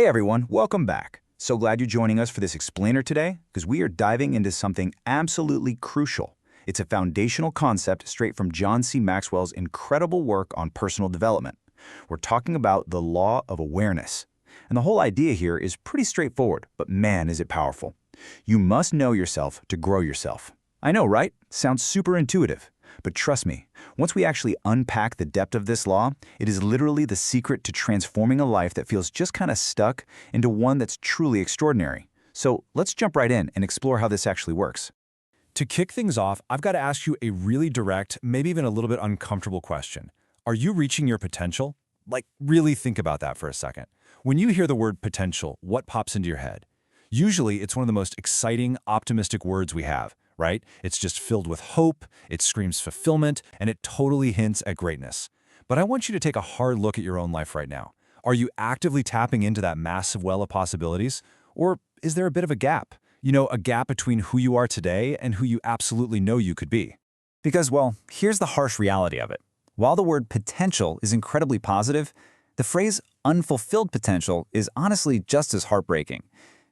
Hey everyone, welcome back. So glad you're joining us for this explainer today, because we are diving into something absolutely crucial. It's a foundational concept straight from John C. Maxwell's incredible work on personal development. We're talking about the law of awareness. And the whole idea here is pretty straightforward, but man, is it powerful. You must know yourself to grow yourself. I know, right? Sounds super intuitive. But trust me, once we actually unpack the depth of this law, it is literally the secret to transforming a life that feels just kind of stuck into one that's truly extraordinary. So let's jump right in and explore how this actually works. To kick things off, I've got to ask you a really direct, maybe even a little bit uncomfortable question. Are you reaching your potential? Like, really think about that for a second. When you hear the word potential, what pops into your head? Usually, it's one of the most exciting, optimistic words we have, right? It's just filled with hope, it screams fulfillment, and it totally hints at greatness. But I want you to take a hard look at your own life right now. Are you actively tapping into that massive well of possibilities? Or is there a bit of a gap? You know, a gap between who you are today and who you absolutely know you could be. Because, well, here's the harsh reality of it. While the word potential is incredibly positive, the phrase unfulfilled potential is honestly just as heartbreaking.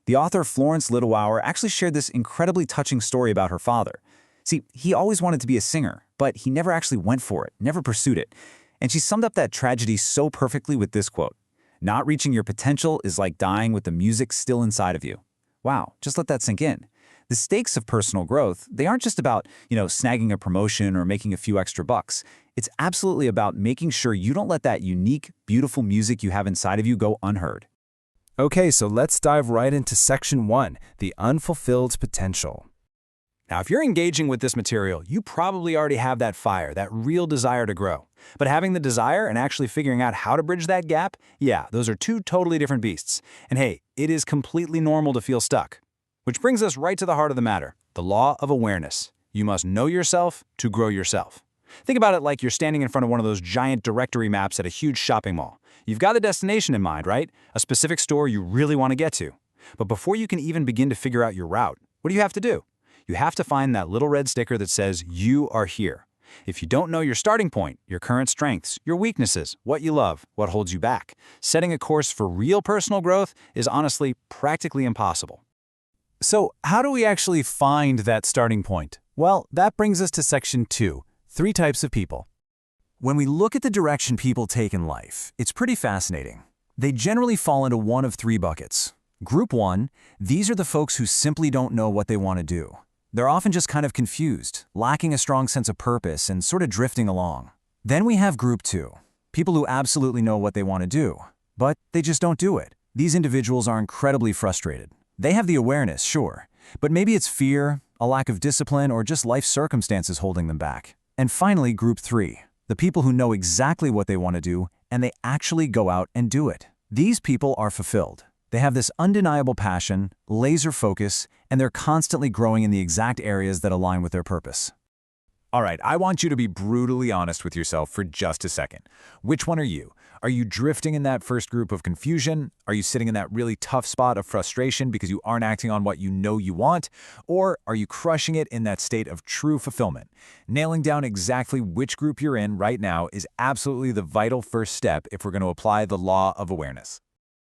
The author Florence Littlewower actually shared this incredibly touching story about her father. See, he always wanted to be a singer, but he never actually went for it, never pursued it. And she summed up that tragedy so perfectly with this quote: "Not reaching your potential is like dying with the music still inside of you." Wow, just let that sink in. The stakes of personal growth, they aren't just about, snagging a promotion or making a few extra bucks. It's absolutely about making sure you don't let that unique, beautiful music you have inside of you go unheard. Okay, so let's dive right into Section 1, the unfulfilled potential. Now, if you're engaging with this material, you probably already have that fire, that real desire to grow. But having the desire and actually figuring out how to bridge that gap, yeah, those are two totally different beasts. And hey, it is completely normal to feel stuck. Which brings us right to the heart of the matter, the law of awareness. You must know yourself to grow yourself. Think about it like you're standing in front of one of those giant directory maps at a huge shopping mall. You've got the destination in mind, right? A specific store you really want to get to. But before you can even begin to figure out your route, what do you have to do? You have to find that little red sticker that says, "You are here." If you don't know your starting point, your current strengths, your weaknesses, what you love, what holds you back, setting a course for real personal growth is honestly practically impossible. So, how do we actually find that starting point? Well, that brings us to Section 2, 3 types of people. When we look at the direction people take in life, it's pretty fascinating. They generally fall into one of 3 buckets. Group 1, these are the folks who simply don't know what they want to do. They're often just kind of confused, lacking a strong sense of purpose and sort of drifting along. Then we have Group 2, people who absolutely know what they want to do, but they just don't do it. These individuals are incredibly frustrated. They have the awareness, sure, but maybe it's fear, a lack of discipline, or just life circumstances holding them back. And finally, Group 3, the people who know exactly what they want to do and they actually go out and do it. These people are fulfilled. They have this undeniable passion, laser focus, and they're constantly growing in the exact areas that align with their purpose. All right, I want you to be brutally honest with yourself for just a second. Which one are you? Are you drifting in that first group of confusion? Are you sitting in that really tough spot of frustration because you aren't acting on what you know you want? Or are you crushing it in that state of true fulfillment? Nailing down exactly which group you're in right now is absolutely the vital first step if we're going to apply the law of awareness.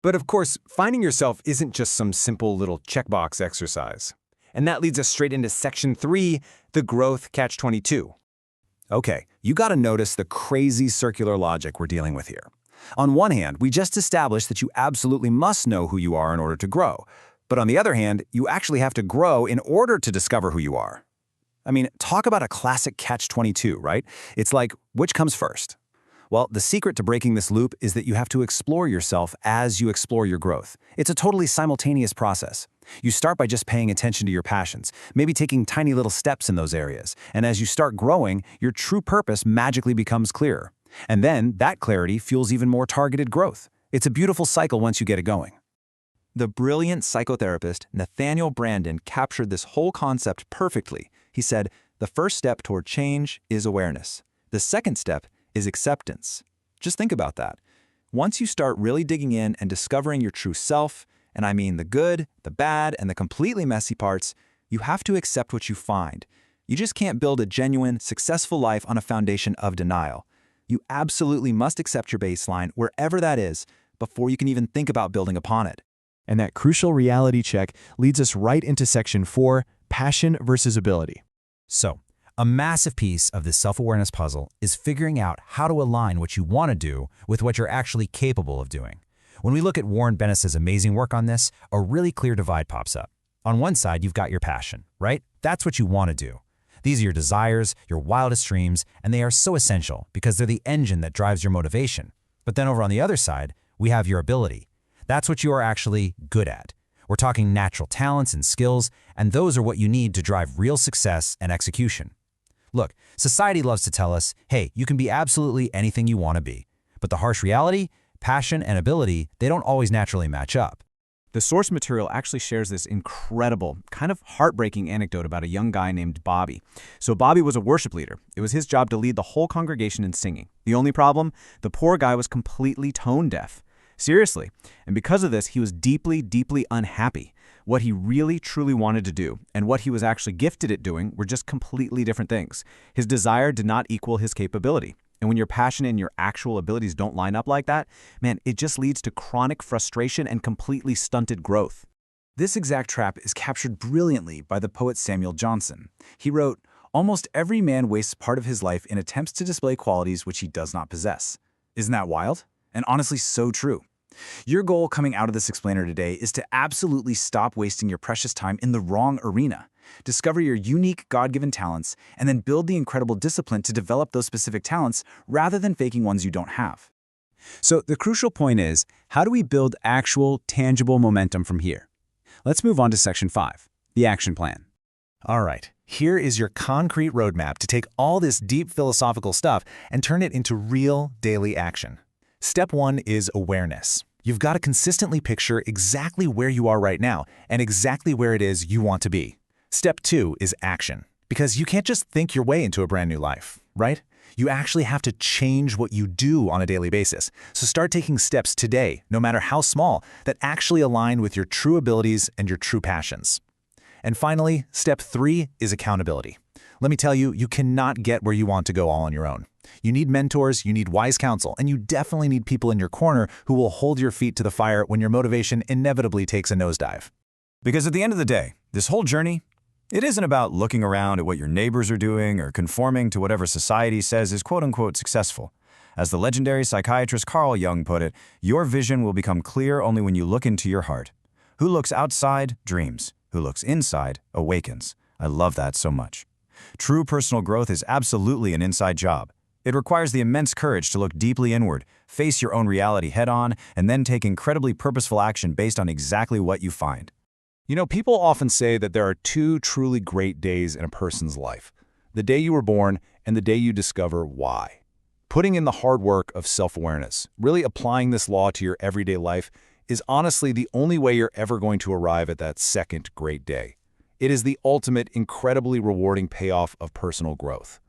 But of course, finding yourself isn't just some simple little checkbox exercise. And that leads us straight into Section 3, the growth catch-22. Okay, you gotta notice the crazy circular logic we're dealing with here. On one hand, we just established that you absolutely must know who you are in order to grow. But on the other hand, you actually have to grow in order to discover who you are. I mean, talk about a classic catch-22, right? It's like, which comes first? Well, the secret to breaking this loop is that you have to explore yourself as you explore your growth. It's a totally simultaneous process. You start by just paying attention to your passions, maybe taking tiny little steps in those areas. And as you start growing, your true purpose magically becomes clearer. And then that clarity fuels even more targeted growth. It's a beautiful cycle once you get it going. The brilliant psychotherapist Nathaniel Branden captured this whole concept perfectly. He said, "The first step toward change is awareness. The second step is acceptance." Just think about that. Once you start really digging in and discovering your true self, and I mean the good, the bad, and the completely messy parts, you have to accept what you find. You just can't build a genuine, successful life on a foundation of denial. You absolutely must accept your baseline, wherever that is, before you can even think about building upon it. And that crucial reality check leads us right into Section 4, passion versus ability. So, a massive piece of this self-awareness puzzle is figuring out how to align what you want to do with what you're actually capable of doing. When we look at Warren Bennis's amazing work on this, a really clear divide pops up. On one side, you've got your passion, right? That's what you want to do. These are your desires, your wildest dreams, and they are so essential because they're the engine that drives your motivation. But then over on the other side, we have your ability. That's what you are actually good at. We're talking natural talents and skills, and those are what you need to drive real success and execution. Look, society loves to tell us, hey, you can be absolutely anything you want to be. But the harsh reality, passion and ability, they don't always naturally match up. The source material actually shares this incredible, kind of heartbreaking anecdote about a young guy named Bobby. So Bobby was a worship leader. It was his job to lead the whole congregation in singing. The only problem? The poor guy was completely tone deaf. Seriously. And because of this, he was deeply, deeply unhappy. What he really, truly wanted to do and what he was actually gifted at doing were just completely different things. His desire did not equal his capability. And when your passion and your actual abilities don't line up like that, man, it just leads to chronic frustration and completely stunted growth. This exact trap is captured brilliantly by the poet Samuel Johnson. He wrote, "Almost every man wastes part of his life in attempts to display qualities which he does not possess." Isn't that wild? And honestly, so true. Your goal coming out of this explainer today is to absolutely stop wasting your precious time in the wrong arena. Discover your unique God-given talents, and then build the incredible discipline to develop those specific talents rather than faking ones you don't have. So the crucial point is, how do we build actual, tangible momentum from here? Let's move on to Section 5, the action plan. All right, here is your concrete roadmap to take all this deep philosophical stuff and turn it into real daily action. Step 1 is awareness. You've got to consistently picture exactly where you are right now and exactly where it is you want to be. Step 2 is action, because you can't just think your way into a brand new life, right? You actually have to change what you do on a daily basis. So start taking steps today, no matter how small, that actually align with your true abilities and your true passions. And finally, step 3 is accountability. Let me tell you, you cannot get where you want to go all on your own. You need mentors, you need wise counsel, and you definitely need people in your corner who will hold your feet to the fire when your motivation inevitably takes a nosedive. Because at the end of the day, this whole journey, it isn't about looking around at what your neighbors are doing or conforming to whatever society says is quote-unquote successful. As the legendary psychiatrist Carl Jung put it, your vision will become clear only when you look into your heart. Who looks outside dreams. Who looks inside awakens. I love that so much. True personal growth is absolutely an inside job. It requires the immense courage to look deeply inward, face your own reality head-on, and then take incredibly purposeful action based on exactly what you find. You know, people often say that there are 2 truly great days in a person's life: the day you were born and the day you discover why. Putting in the hard work of self-awareness, really applying this law to your everyday life, is honestly the only way you're ever going to arrive at that second great day. It is the ultimate, incredibly rewarding payoff of personal growth.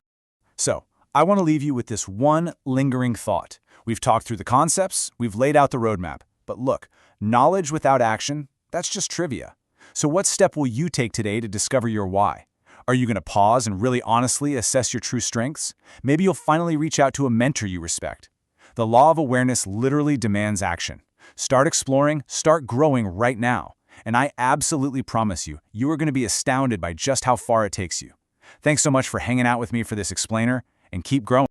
So, I want to leave you with this one lingering thought. We've talked through the concepts, we've laid out the roadmap. But look, knowledge without action, that's just trivia. So what step will you take today to discover your why? Are you going to pause and really honestly assess your true strengths? Maybe you'll finally reach out to a mentor you respect. The law of awareness literally demands action. Start exploring, start growing right now. And I absolutely promise you, you are going to be astounded by just how far it takes you. Thanks so much for hanging out with me for this explainer, and keep growing.